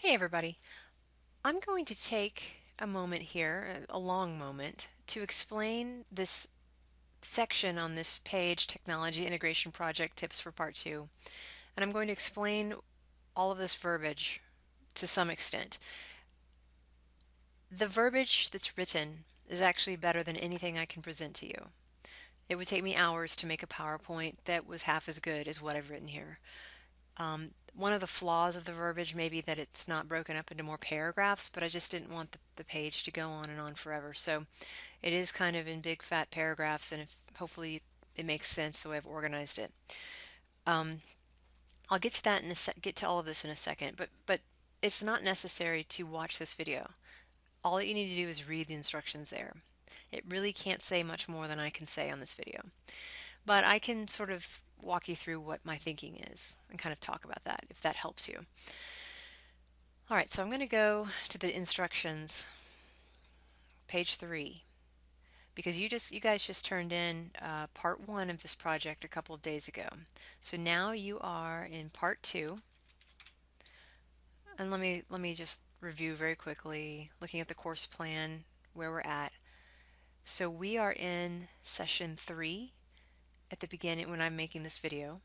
Hey everybody. I'm going to take a moment here, a long moment, to explain this section on this page, Technology Integration Project Tips for Part 2. And I'm going to explain all of this verbiage to some extent. The verbiage that's written is actually better than anything I can present to you. It would take me hours to make a PowerPoint that was half as good as what I've written here. One of the flaws of the verbiage may be that it's not broken up into more paragraphs, but I just didn't want the page to go on and on forever. So it is kind of in big fat paragraphs, and hopefully it makes sense the way I've organized it. Um, I'll get to that get to all of this in a second, but it's not necessary to watch this video. All that you need to do is read the instructions there. It really can't say much more than I can say on this video. But I can sort of walk you through what my thinking is and kind of talk about that if that helps you. All right, so I'm going to go to the instructions, page 3, because you guys just turned in part 1 of this project a couple of days ago. So now you are in part 2, and let me just review very quickly, looking at the course plan where we're at. So we are in session 3 at the beginning when I'm making this video,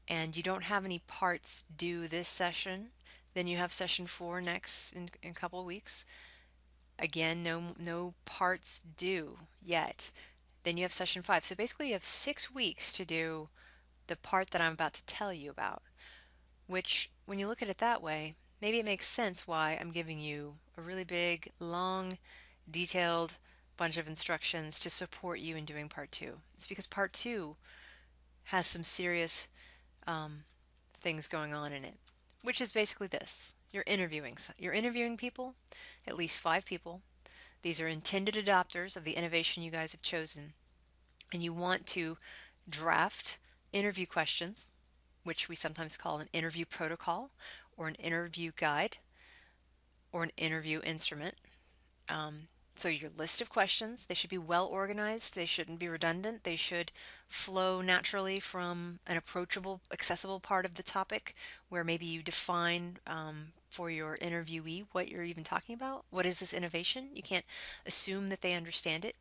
and you don't have any parts due this session. Then you have session 4 next in a couple of weeks. Again, no parts due yet. Then you have session 5. So basically you have 6 weeks to do the part that I'm about to tell you about, which when you look at it that way, maybe it makes sense why I'm giving you a really big, long, detailed bunch of instructions to support you in doing part 2. It's because part 2 has some serious um, things going on in it, which is basically this. You're interviewing people, at least 5 people. These are intended adopters of the innovation you guys have chosen, and you want to draft interview questions, which we sometimes call an interview protocol or an interview guide or an interview instrument. Um, so your list of questions, they should be well organized. They shouldn't be redundant. They should flow naturally from an approachable, accessible part of the topic where maybe you define for your interviewee what you're even talking about. What is this innovation? You can't assume that they understand it.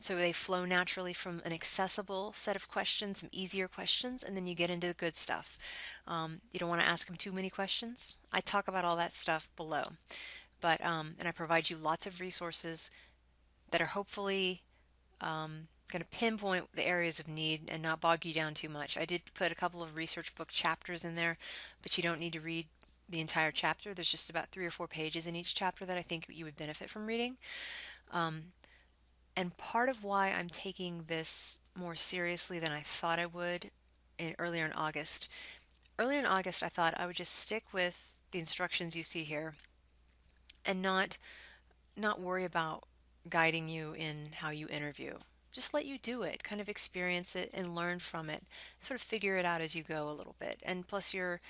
So they flow naturally from an accessible set of questions, some easier questions, and then you get into the good stuff. You don't want to ask them too many questions. I talk about all that stuff below. And I provide you lots of resources that are hopefully going to pinpoint the areas of need and not bog you down too much. I did put a couple of research book chapters in there, but you don't need to read the entire chapter. There's just about 3 or 4 pages in each chapter that I think you would benefit from reading. Um, and part of why I'm taking this more seriously than I thought I would earlier in August. Earlier in August, I thought I would just stick with the instructions you see here and not worry about guiding you in how you interview. Just let you do it, kind of experience it and learn from it, sort of figure it out as you go a little bit. And plus you're,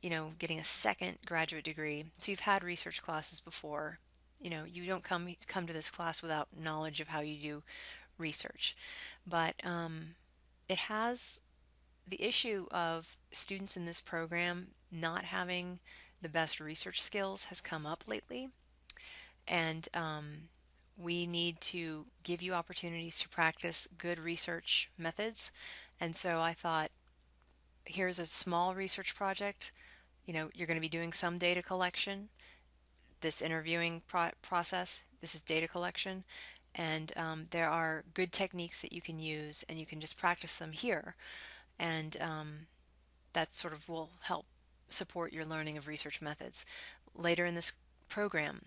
getting a second graduate degree, so you've had research classes before. You don't come to this class without knowledge of how you do research. But it has the issue of students in this program not having the best research skills has come up lately. And we need to give you opportunities to practice good research methods. And so I thought, here's a small research project. You're going to be doing some data collection. This interviewing process, this is data collection. And there are good techniques that you can use, and you can just practice them here. And that sort of will help support your learning of research methods. Later in this program,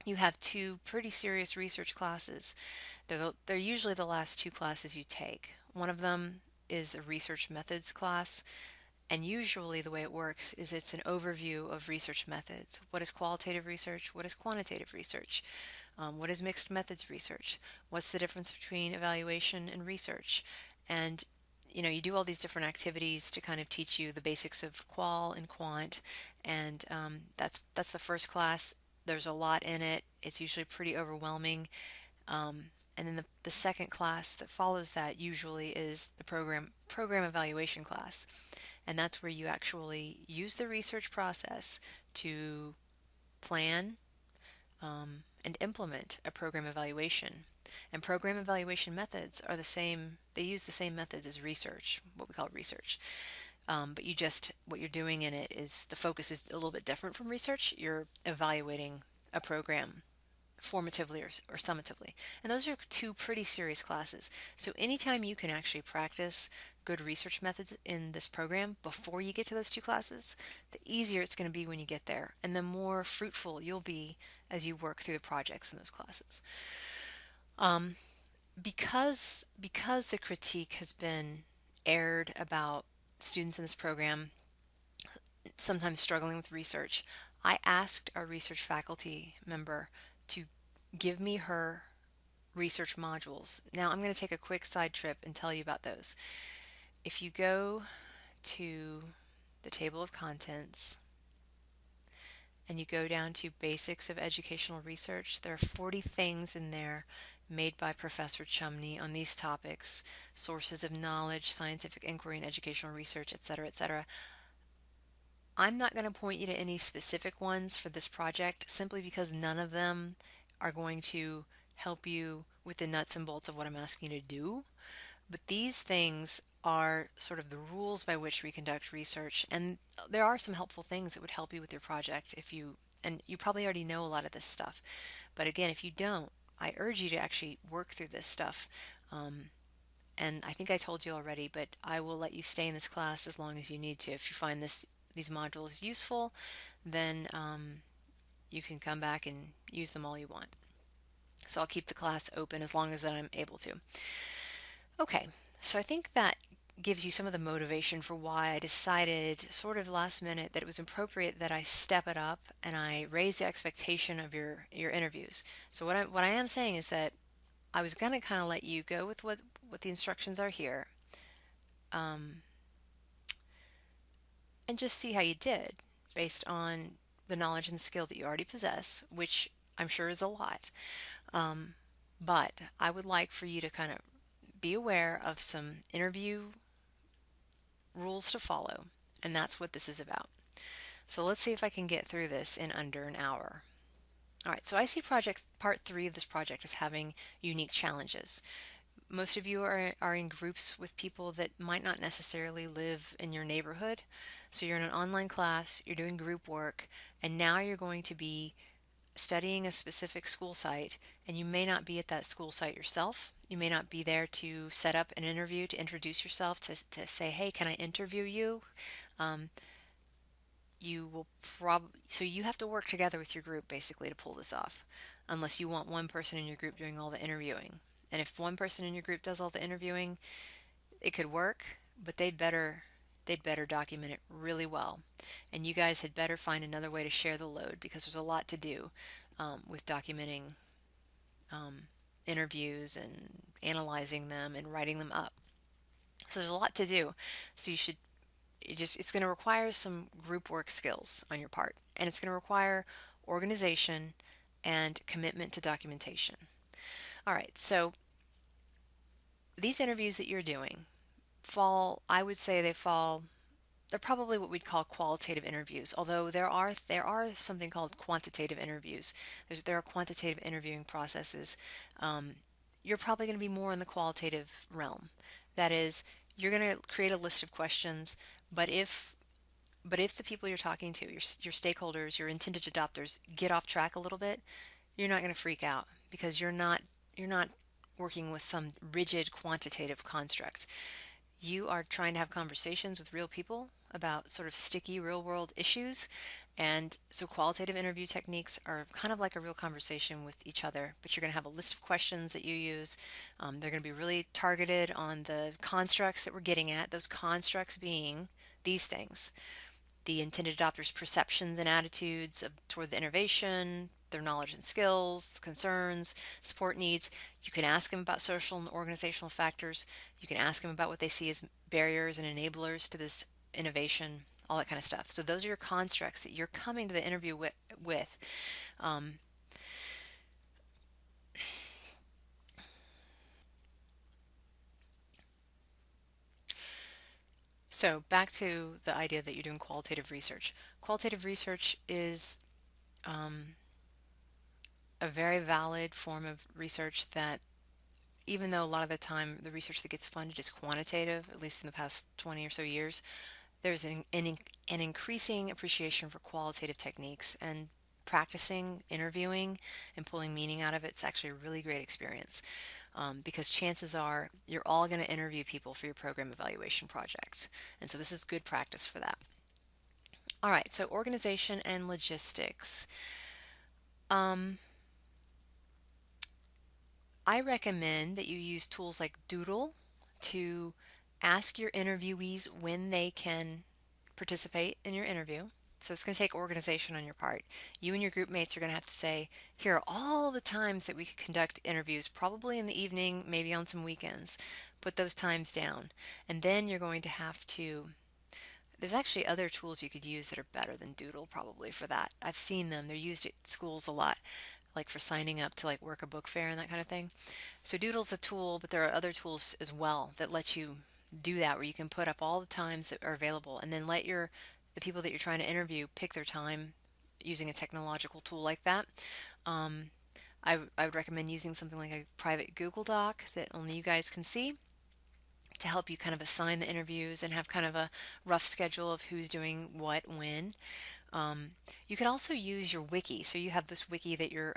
you have 2 pretty serious research classes. They're usually the last 2 classes you take. One of them is the research methods class, and usually the way it works is it's an overview of research methods. What is qualitative research? What is quantitative research? What is mixed methods research? What's the difference between evaluation and research? And you do all these different activities to kind of teach you the basics of qual and quant, and that's the first class. There's a lot in it. It's usually pretty overwhelming, and And then the second class that follows that usually is the program evaluation class. And that's where you actually use the research process to plan and implement a program evaluation. And program evaluation methods are the same, they use the same methods as research, what we call research. But what you're doing in it is the focus is a little bit different from research. You're evaluating a program formatively or summatively. And those are two pretty serious classes. So anytime you can actually practice good research methods in this program before you get to those two classes, the easier it's going to be when you get there, and the more fruitful you'll be as you work through the projects in those classes. Um, because the critique has been aired about students in this program sometimes struggling with research, I asked our research faculty member to give me her research modules. Now I'm going to take a quick side trip and tell you about those. If you go to the table of contents and you go down to Basics of Educational Research, there are 40 things in there made by Professor Chumney on these topics: sources of knowledge, scientific inquiry and educational research, etc., etc. I'm not going to point you to any specific ones for this project simply because none of them are going to help you with the nuts and bolts of what I'm asking you to do. But these things are sort of the rules by which we conduct research, and there are some helpful things that would help you with your project and you probably already know a lot of this stuff. But again, if you don't, I urge you to actually work through this stuff. And I think I told you already, but I will let you stay in this class as long as you need to. If you find these modules useful, then you can come back and use them all you want. So I'll keep the class open as long as I'm able to. Okay, so I think that gives you some of the motivation for why I decided sort of last minute that it was appropriate that I step it up and I raise the expectation of your interviews. So what I am saying is that I was going to kind of let you go with what the instructions are here, um, and just see how you did based on the knowledge and skill that you already possess, which I'm sure is a lot. Um, but I would like for you to kind of be aware of some interview rules to follow, and that's what this is about. So let's see if I can get through this in under an hour. All right, so I see project part 3 of this project as having unique challenges. Most of you are in groups with people that might not necessarily live in your neighborhood. So you're in an online class, you're doing group work, and now you're going to be studying a specific school site, and you may not be at that school site yourself. You may not be there to set up an interview, to introduce yourself, to say, hey, can I interview you? Um, you will so you have to work together with your group basically to pull this off, unless you want one person in your group doing all the interviewing. And if one person in your group does all the interviewing, it could work, but they'd better document it really well. And you guys had better find another way to share the load, because there's a lot to do with documenting um, interviews and analyzing them and writing them up. So there's a lot to do. So it's going to require some group work skills on your part, and it's going to require organization and commitment to documentation. All right, so these interviews that you're doing I would say they're probably what we'd call qualitative interviews, although there are something called quantitative interviews. There are quantitative interviewing processes. Um, you're probably going to be more in the qualitative realm. That is, you're going to create a list of questions, but if the people you're talking to, your stakeholders, your intended adopters, get off track a little bit, you're not going to freak out, because you're not working with some rigid quantitative construct. You are trying to have conversations with real people about sort of sticky real world issues. And so qualitative interview techniques are kind of like a real conversation with each other, but you're going to have a list of questions that you use. They're going to be really targeted on the constructs that we're getting at, those constructs being these things: the intended adopter's perceptions and attitudes toward the innovation, their knowledge and skills, concerns, support needs. You can ask them about social and organizational factors. You can ask them about what they see as barriers and enablers to this innovation, all that kind of stuff. So those are your constructs that you're coming to the interview with. Um, So back to the idea that you're doing qualitative research. Qualitative research is a very valid form of research that, even though a lot of the time the research that gets funded is quantitative, at least in the past 20 or so years, there's an increasing appreciation for qualitative techniques, and practicing interviewing and pulling meaning out of it's actually a really great experience, because chances are you're all going to interview people for your program evaluation project. And so this is good practice for that. All right, so organization and logistics. Um, I recommend that you use tools like Doodle to ask your interviewees when they can participate in your interview. So it's going to take organization on your part. You and your group mates are going to have to say, here are all the times that we could conduct interviews, probably in the evening, maybe on some weekends. Put those times down. And then you're going to have to, there's actually other tools you could use that are better than Doodle probably for that. I've seen them. They're used at schools a lot, like for signing up to like work a book fair and that kind of thing. So Doodle's a tool, but there are other tools as well that let you do that, where you can put up all the times that are available and then let the people that you're trying to interview pick their time using a technological tool like that. Um, I would recommend using something like a private Google Doc that only you guys can see to help you kind of assign the interviews and have kind of a rough schedule of who's doing what when. You could also use your wiki. So you have this wiki that you're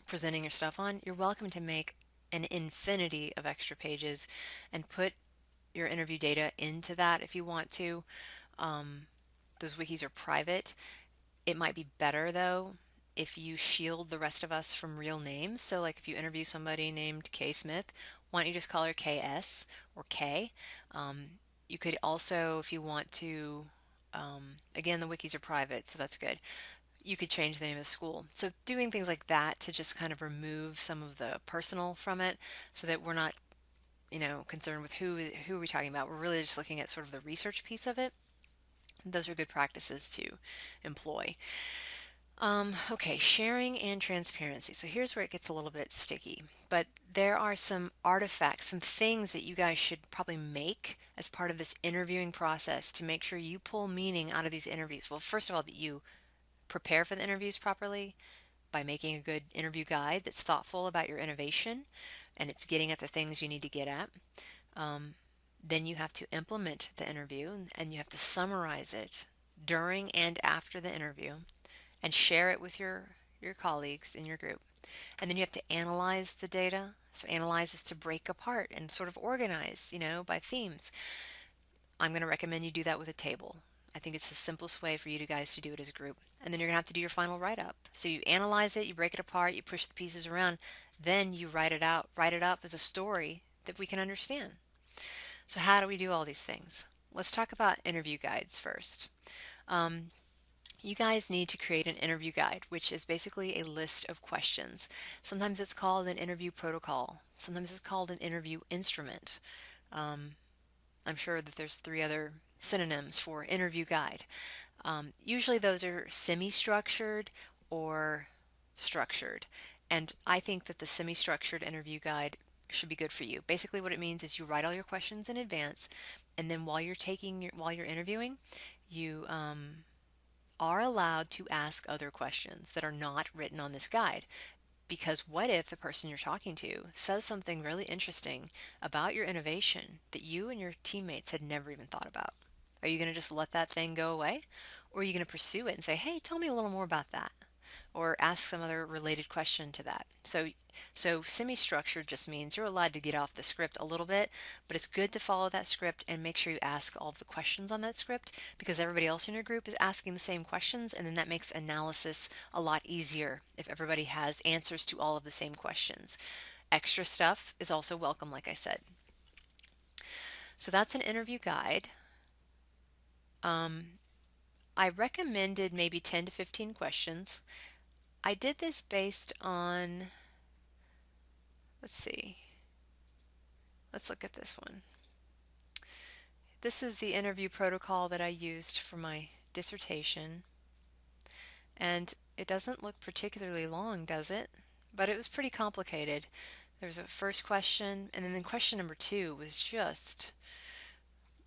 presenting your stuff on. You're welcome to make an infinity of extra pages and put your interview data into that if you want to. Um, those wikis are private. It might be better though if you shield the rest of us from real names. So like if you interview somebody named K Smith, why don't you just call her KS or K? Um, you could also, if you want to, again, the wikis are private, so that's good. You could change the name of the school. So doing things like that to just kind of remove some of the personal from it, so that we're not, concerned with who are we talking about. We're really just looking at sort of the research piece of it. Those are good practices to employ. Okay, sharing and transparency. So here's where it gets a little bit sticky, but there are some artifacts, some things that you guys should probably make as part of this interviewing process to make sure you pull meaning out of these interviews. Well, first of all, that you prepare for the interviews properly by making a good interview guide that's thoughtful about your innovation and it's getting at the things you need to get at. Um, then you have to implement the interview and you have to summarize it during and after the interview and share it with your colleagues in your group. And then you have to analyze the data. So analyze is to break apart and sort of organize, by themes. I'm going to recommend you do that with a table. I think it's the simplest way for you guys to do it as a group. And then you're going to have to do your final write up. So you analyze it, you break it apart, you push the pieces around, then you write it up as a story that we can understand. So how do we do all these things? Let's talk about interview guides first. Um, you guys need to create an interview guide, which is basically a list of questions. Sometimes it's called an interview protocol. Sometimes it's called an interview instrument. Um, I'm sure that there's three other synonyms for interview guide. Usually those are semi-structured or structured. And I think that the semi-structured interview guide should be good for you. Basically what it means is you write all your questions in advance, and then while you're interviewing, you are allowed to ask other questions that are not written on this guide. Because what if the person you're talking to says something really interesting about your innovation that you and your teammates had never even thought about? Are you going to just let that thing go away? Or are you going to pursue it and say, hey, tell me a little more about that? Or ask some other related question to that. So semi-structured just means you're allowed to get off the script a little bit, but it's good to follow that script and make sure you ask all of the questions on that script, because everybody else in your group is asking the same questions, and then that makes analysis a lot easier if everybody has answers to all of the same questions. Extra stuff is also welcome, like I said. So that's an interview guide. Um, I recommended maybe 10 to 15 questions. I did this based on, let's see, let's look at this one. This is the interview protocol that I used for my dissertation, and it doesn't look particularly long, does it? But it was pretty complicated. There was a first question, and then question number two was just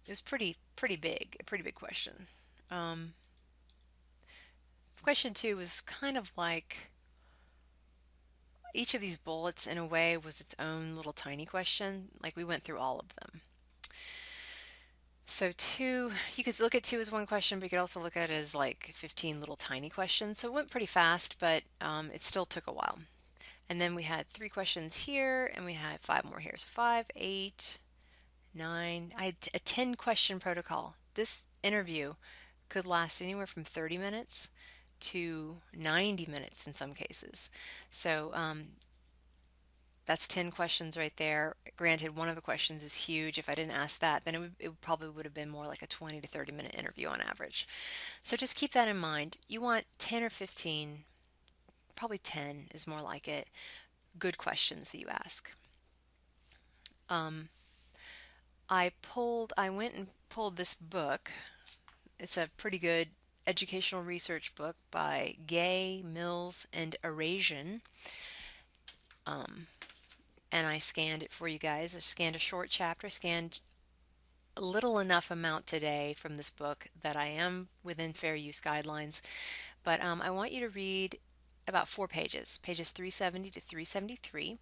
it was pretty big, a pretty big question. Um, Question two was kind of like each of these bullets in a way was its own little tiny question. Like we went through all of them. So two, you could look at two as one question, but you could also look at it as like 15 little tiny questions. So it went pretty fast, but it still took a while. And then we had three questions here, and we had five more here. So 5, 8, 9. I had a 10 question protocol. This interview could last anywhere from 30 minutes to 90 minutes in some cases. So that's 10 questions right there. Granted, one of the questions is huge. If I didn't ask that, then it probably would have been more like a 20 to 30 minute interview on average. So just keep that in mind. You want 10 or 15, probably 10 is more like it, good questions that you ask. I went and pulled this book. It's a pretty good educational research book by Gay, Mills, and Erasian. And I scanned it for you guys. I scanned a short chapter, scanned a little enough amount today from this book that I am within fair use guidelines. But I want you to read about 4 pages, pages 370 to 373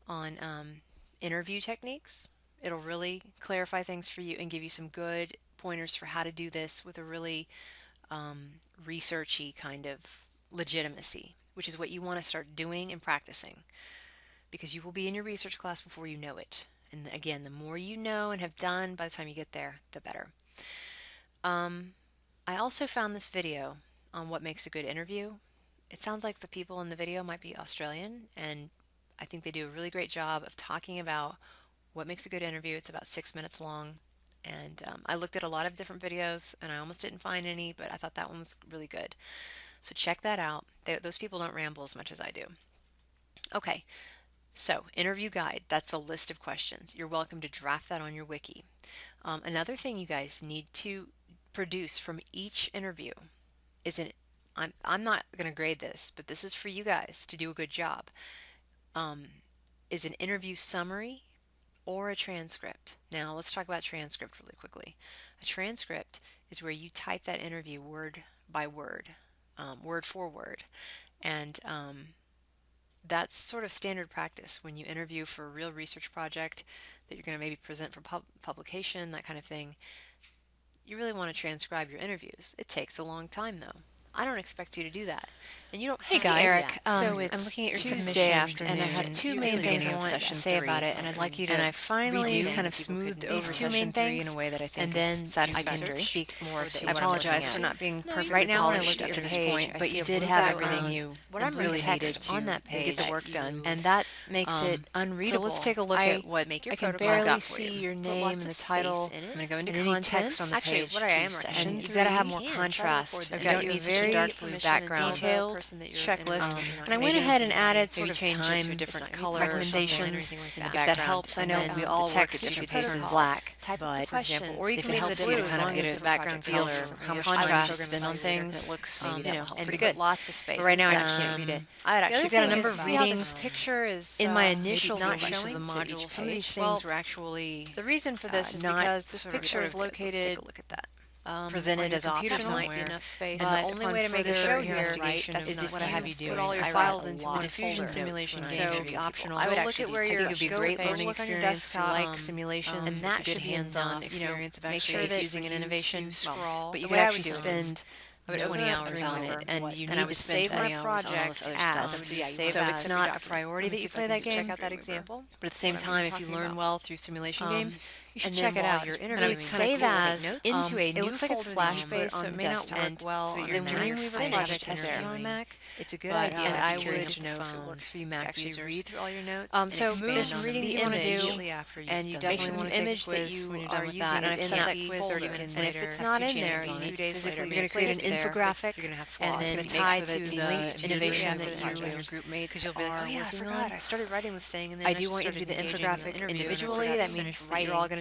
on interview techniques. It'll really clarify things for you and give you some good pointers for how to do this with a really researchy kind of legitimacy, which is what you want to start doing and practicing, because you will be in your research class before you know it. And again, the more you know and have done by the time you get there, the better. I also found this video on what makes a good interview. It sounds like the people in the video might be Australian, and I think they do a really great job of talking about what makes a good interview. It's about 6 minutes long. And I looked at a lot of different videos and I almost didn't find any, but I thought that one was really good. So check that out. Those people don't ramble as much as I do. Okay, so interview guide, that's a list of questions. You're welcome to draft that on your wiki. Another thing you guys need to produce from each interview is I'm not going to grade this, but this is for you guys to do a good job, is an interview summary or a transcript. Now let's talk about transcript really quickly. A transcript is where you type that interview word by word, word for word, and that's sort of standard practice when you interview for a real research project that you're going to maybe present for publication, that kind of thing. You really want to transcribe your interviews. It takes a long time though. I don't expect you to do that. And you don't have Hey guys, Eric, so it's I'm looking at your Tuesday submission afternoon, and I have two main things I wanted to say about it, and I'd like you to and I finally redo kind of smoothed over these two main session 3 in things, a way that I think and then is satisfactory. I can speak more to I what I'm apologize looking for at. not being perfectly Right now when I polished looked up at to your this page, point, I but see you a did blue have background everything you what I'm really really needed text to on that get page the work done, and that makes it unreadable. So let's take a look at what I can protocol I've barely got for see you. your Put name lots and of the space title in it. I'm going to go into and any context on the Actually, page what I am to recommending, and you've got to have you more can contrast. try to I've afford got that. your You need very dark blue background, detailed checklist, and I went ahead and added sort maybe of change it time to a different color recommendations in the if that background. helps. I know And we then all the work text at you different could paste in paces, black, type but for example, or you if can it leave helps it you blue to as kind long of as get the a background feel color, for how much contrast time and on things that looks pretty put good. lots of space. But right now I in can't read it. I had The other actually got a thing number is, of see how readings this picture is in my maybe initial not use of showing the to each module. Some of these page. things were actually The reason for this is not because this sort of picture is good. Let's located take a look at that. presented as optional. Might be enough space. And the only way to make it show here is if what I have you do put all your I files write a into lot one of diffusion folder simulation notes game when I should be interview optional. people. I would look at where I think your it'd be a go great page, learning look on your experience if you desktop, like simulations. and that it's a good should be enough. hands-on experience of Make sure actually that using an innovation. scroll. But you The could way I would actually do it spend I would 20 open up hours on it, Dreamweaver, and you and I need would to spend save 20 my hours on all this project other as. stuff. So So it's it's not not a priority that you play that game. check out that example. But at the same time, if you learn well through simulation games, you should check it out. You're And I would interviewing, save as into a it new looks like it's folder flash that based, you so put it may not desktop, work well so that on your the Dreamweaver Dreamweaver project project is on interviewing. Mac. It's a good But idea. I I'd be curious would to know if it works for you Mac actually users. read through all your notes. So and move there's some readings you want to do, and you definitely want to take image a quiz that you when you're are done with using that. And is I've in sent that that quiz folder. 30 minutes And if later. it's Have not two in there, chances you on need it. to physically You're going to create an infographic, You're going to have and flaws. then It's make tied sure that to the the link to innovation the that you project. and your group mates Because you'll be like, are oh yeah, I working forgot. on. I started writing this thing, and then I do want you to do the infographic individually. That means that you're all going to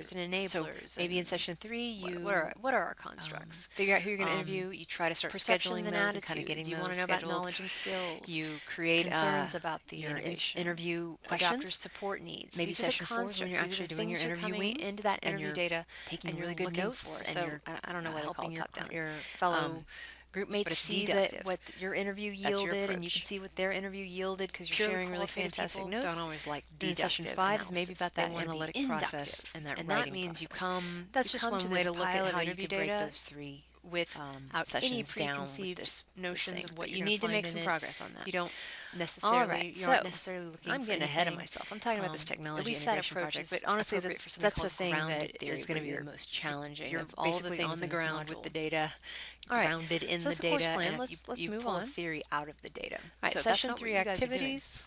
blockers and enablers. So maybe in session 3, what are our constructs? figure out who you're going to interview. You try to start Perceptions scheduling and those and kind of attitudes. getting You those want to know scheduled. about knowledge and skills. You create concerns about the your innovation. interview Adopter questions. support needs. Maybe These are the session 4 is when you're constructs. actually These are the doing your things you're interviewing coming into that and interview you're data taking and really you're good looking notes for. and So you're I don't know why they call helping it top down. your Fellow group but mates it's see deductive. what your interview That's your yielded, and you can approach. see what their interview yielded because you're Purely sharing really qualitative fantastic people notes. don't always like And session deductive 5 is maybe analysis. about They that want to be analytic inductive, process and that and writing that means process. that's You just come one to way this to look at pile of how you interview could break data those three without any sections down with preconceived notions things, of but what you you're going need to to make find in some it. progress on that. You don't All necessarily right, you aren't so necessarily looking I'm for getting ahead of anything, myself. I'm talking about this at technology least that integration approach project, is but honestly, appropriate for something that's the called thing grounded that theory, is going to where be the you're most challenging you're of all of the basically on things the in this ground with module. the data, All right, grounded in so the that's the course data, plan. and Let's you move pull a on. theory out of the data. All right, So that's session not what 3 you guys are doing. activities.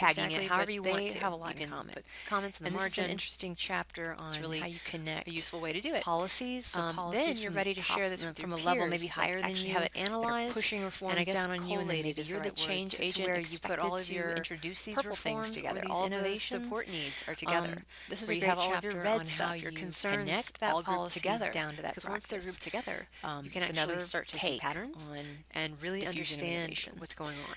tagging it exactly, but however you want they to. have a You lot in can common. put comments in the And this is an margin. interesting chapter It's on how really you a connect useful way to do it. policies. So Then policies you're from the ready to top, share this with your from a level maybe peers that higher than actually have you, it that are analyzed, pushing and I reforms guess down on you, and then maybe collated is the you're the right word, change to agent where you put all expected of to your introduce these purple things reforms or together, these all of those innovations. support needs are together. This is Where a you have great all of your chapter red on how stuff, your you concerns, connect that all grouped policy together. down to that Because once they're practice. grouped together, you can It's actually another start to see take patterns on and really diffusion of understand innovation. what's going on.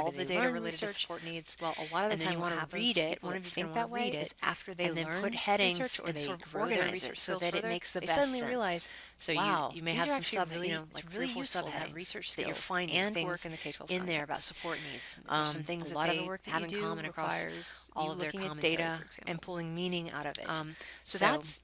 Why all do of the they data learn related to research? support needs, Well, a lot of the and then time you what want to happens read with it. people One that of you's going think to that want to way read it, is after they and then put learn headings research or and they sort of work their organize their research skills so that it further. makes the They best suddenly sense. realize, So wow, you may these have are some actually sub, really, it's like three or really four useful to have subheadings research that you're skills finding and work things in the K-12 in there about context. support needs. There's some A things that lot of the they work that have you in do common across requires all you of their looking at commentary, data for and example. pulling meaning out of it. So So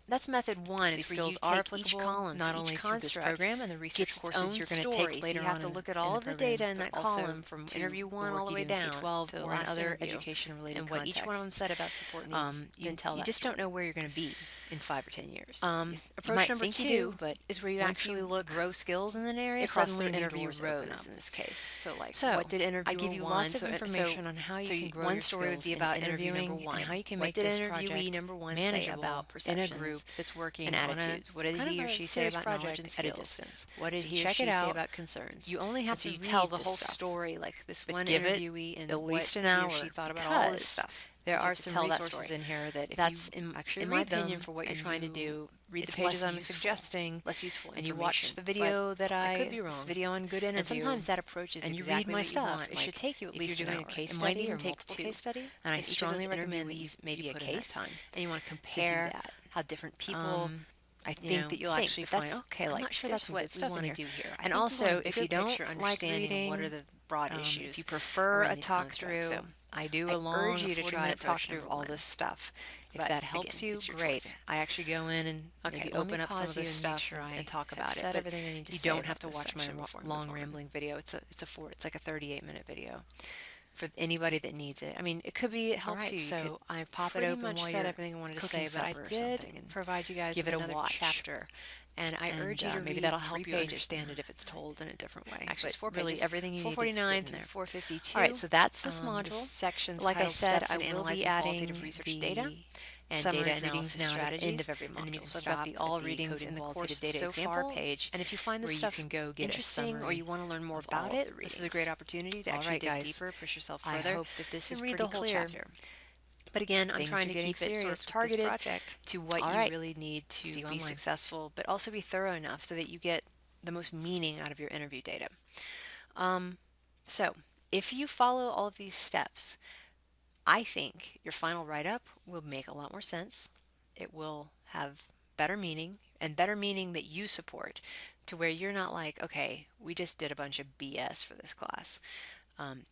that's method one, these is where you skills are take each applicable column. So not each only to this construct program and the research gets its courses own you're going to take story. So you later have on to look at in all the of the data program, in but that also column from to interview the one work all the you do way in down K-12 to the or in last other interview, education-related and what each one of them contexts. said about support needs, then tell You that just don't know story. where you're going to be in 5 or 10 years. You Approach might number think you do, two but is where you once actually you look grow skills in an area, across suddenly their new interview doors open up. rows in this case. So, like, what So, did I interviewer give you lots one? of So, information on how you can grow one your story would skills be in about interview number interviewing and one. how you can What make did this interviewee project number one say manageable about in a perceptions group that's and working on a attitudes? What did kind of he or a she say serious about knowledge and project at a skills? distance. What did So he or check it she say out. about concerns? You only And have so to you tell read the this whole stuff, story, like this but one give it interviewee at and what least an he or she hour thought about all this because stuff. there And so you are have to some tell that resources story. in here that if you That's, actually in my read opinion, them for what you're and trying to you do, read the it's pages less I'm useful, suggesting less useful and you watch information. the But video that I could be this wrong. video on good And interview, sometimes that approach is and you read exactly my what you stuff, want. it should Like take you at if you're least an doing a hour. case It might study even or take multiple two. case study, And I in each of those strongly recommend that you interviewees, maybe you a put in that case time and you want to to do compare that. how different people I think that you'll think. actually But find, that's, okay, I'm like not sure there's that's some good what we stuff in want to here. do here. I And think we want a also, if bigger you don't picture like understanding of what are reading, the broad if you issues prefer around a these talk constructs. through, So I do I a urge long you to try 40-minute talk approach through number of all one. this stuff. If But that again, helps you, it's your great. choice. I actually go in and Okay, maybe let me open up some of pause you this and make stuff sure and I talk have about it. said But everything I need to you say don't have about to this watch my section before we move long on. rambling video. It's like a 38-minute video for anybody that needs it. I mean, it could be it All helps right, you. You could so I pop it pretty open much while said you're everything I wanted to cooking say, but I supper or did something and provide you guys give with it a another watch. chapter. And I urge you And to maybe read that'll 3 help you pages understand through. it if it's told in a different way. Actually, But it's 4 really, pages. everything you need is 449 written through there. 452. All right, so that's this This module. section's Like I titled said, Steps I in will be Analyzing Qualitative adding Research Data the and Data summary of readings Analysis now to the end of Strategies. every And then you module. can So I've got stop the at all the readings Coding in the course Qualitative Data so far example. page, And if you find where this you stuff can go get a interesting or summary you want to learn more of all about of the it, this is a great readings. opportunity to All actually right, dig guys. deeper, push yourself I further, hope that this and is read the pretty whole clear. chapter. But again, I'm Things trying are to getting keep it sort serious of with this targeted project. to what All you right. really need See to you be online. successful, but also be thorough enough so that you get the most meaning out of your interview data. So, if you follow all of these steps, I think your final write-up will make a lot more sense. It will have better meaning and better meaning that you support to where you're not like, okay, we just did a bunch of BS for this class.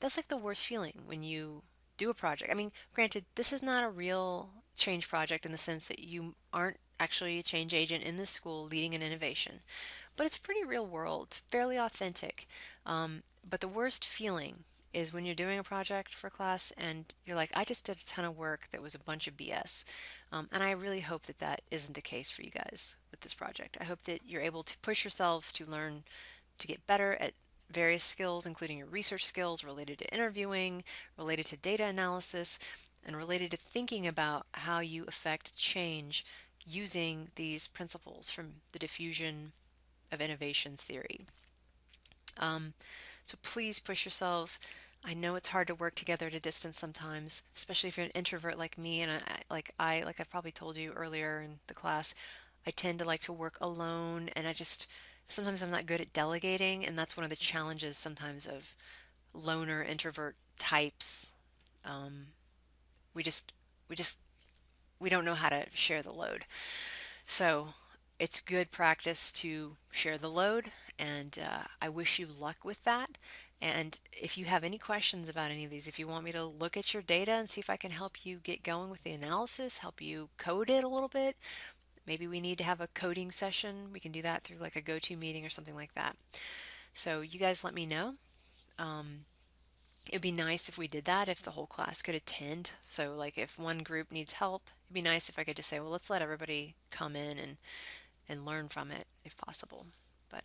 That's like the worst feeling when you do a project. I mean, granted, this is not a real change project in the sense that you aren't actually a change agent in this school leading an innovation, but it's pretty real world, fairly authentic. But the worst feeling is when you're doing a project for class and you're like, I just did a ton of work that was a bunch of BS. And I really hope that that isn't the case for you guys with this project. I hope that you're able to push yourselves to learn to get better at various skills, including your research skills related to interviewing, related to data analysis, and related to thinking about how you affect change using these principles from the diffusion of innovations theory. So please push yourselves. I know it's hard to work together at a distance sometimes, especially if you're an introvert like me. And like I've probably told you earlier in the class, I tend to like to work alone, and I just sometimes I'm not good at delegating, and that's one of the challenges sometimes of loner introvert types. Um, we just we just we don't know how to share the load. So it's good practice to share the load, and I wish you luck with that. And if you have any questions about any of these, if you want me to look at your data and see if I can help you get going with the analysis, help you code it a little bit, maybe we need to have a coding session. We can do that through like a go-to meeting or something like that. So you guys let me know. It'd be nice if we did that, if the whole class could attend. So, like, if one group needs help, it'd be nice if I could just say, well, let's let everybody come in and learn from it if possible. But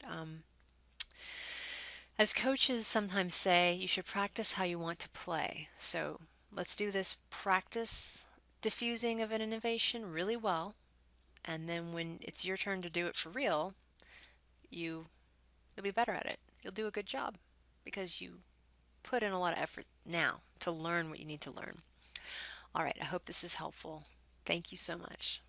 as coaches sometimes say, you should practice how you want to play. So let's do this practice diffusing of an innovation really well. And then when it's your turn to do it for real, you'll be better at it. You'll do a good job because you put in a lot of effort now to learn what you need to learn. All right, I hope this is helpful. Thank you so much.